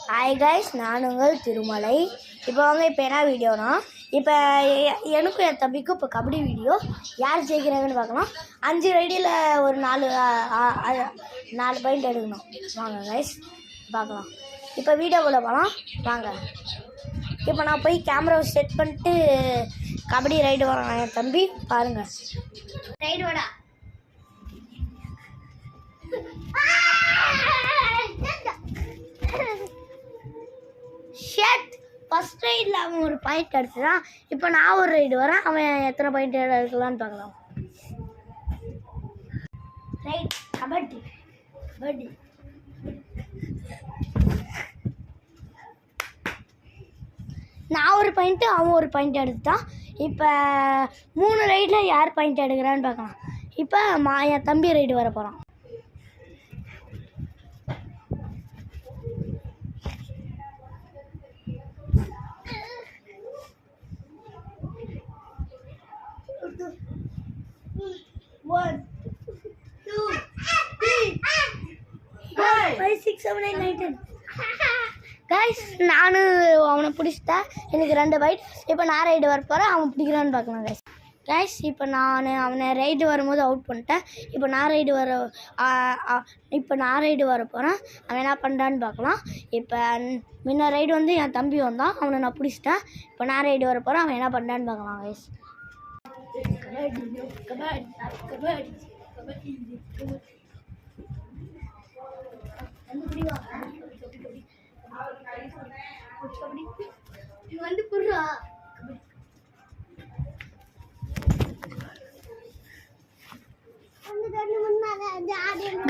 Hi guys, நான் உங்கள் திருமலை. இப்போ என்ன வீடியோனா, இப்போ எனக்கும் என் தம்பிக்கும் இப்போ கபடி வீடியோ யார் ஜெயிக்கிறாங்கன்னு பார்க்கலாம். 5 ரைடியில் ஒரு 4 பாயிண்ட் எடுக்கணும். வாங்க கைஸ் பார்க்கலாம். இப்போ வீடியோக்குள்ளே போகலாம் வாங்க. இப்போ நான் போய் கேமராவை செட் பண்ணிட்டு கபடி ரைடு வரேன். என் தம்பி பாருங்கள். ரைடு வாடா. ஃபர்ஸ்ட் ரைடில் அவன் ஒரு பாயிண்ட் எடுத்துதான். இப்போ நான் ஒரு ரைடு வரேன். அவன் எத்தனை பாயிண்ட் எடுக்கலான்னு பார்க்கலாம். ரைட் கபடி கபடி. நான் ஒரு பாயிண்ட்டு, அவன் ஒரு பாயிண்ட் எடுத்துட்டான். இப்போ 3 ரைடில் யார் பாயிண்ட் எடுக்கிறான்னு பார்க்கலாம். இப்போ என் தம்பி ரைடு வர போகிறான். கைஸ், நான் அவனை பிடிச்சிட்டேன். எனக்கு 2 பைட். இப்போ நான் ரைடு வர போகிறேன். அவன் பிடிக்கிறான்னு பார்க்கலாம். கைஸ் இப்போ நான் அவனை ரைடு வரும்போது அவுட் பண்ணிட்டேன். இப்போ நான் ரைடு வர போகிறேன். அவன் என்ன பண்ணுறான்னு பார்க்கலாம். இப்போ முன்ன ரைடு வந்து என் தம்பி வந்தான். அவனை நான் பிடிச்சிட்டேன். இப்போ நான் ரைடு வர போகிறேன். அவன் என்ன பண்ணுறான்னு பார்க்கலாம். கைஸ் வந்து புடுறா.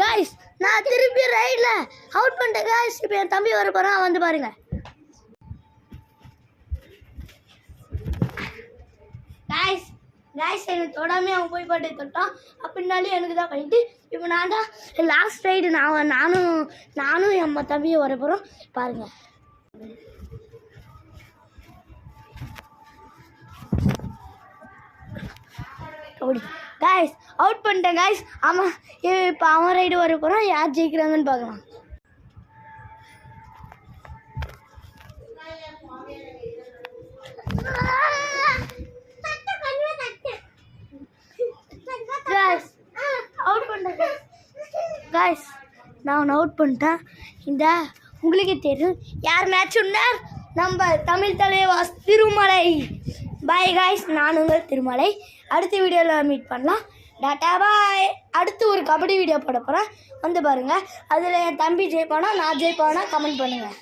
கைஸ் நான் திருப்பி ரைட்ல அவுட் பண்ணிட்டேன். கைஸ் இப்போ என் தம்பி வர போறான். வந்து பாருங்க. கைஸ் எனக்கு தொடாமே அவன் போய் பாட்டு தொட்டான். அப்படின்னாலும் எனக்கு தான் பண்ணிட்டு. இப்போ நான் தான் லாஸ்ட் ரைடு. நானும் என் தம்பியும் வர போகிறோம். பாருங்க. கைஸ் அவுட் பண்ணிட்டேன். கைஸ் ஆமாம், இப்போ அவன் ரைடு வர போகிறான். யார் ஜெயிக்கிறாங்கன்னு பார்க்கலாம். கைஸ் நான் அவுட் பண்ணிட்டேன். இந்த உங்களுக்கே தெரியும் யார் மேட்ச் வின்னர். நம்ம தமிழ் தலைவாஸ் திருமலை. பாய் கைஸ், நான் உங்கள் திருமலை. அடுத்த வீடியோவில் மீட் பண்ணலாம். டாட்டா பாய். அடுத்து ஒரு கபடி வீடியோ போட போகிறேன். வந்து பாருங்கள். அதில் என் தம்பி ஜெயிப்பானா நான் ஜெயிப்பானா கமெண்ட் பண்ணுங்கள்.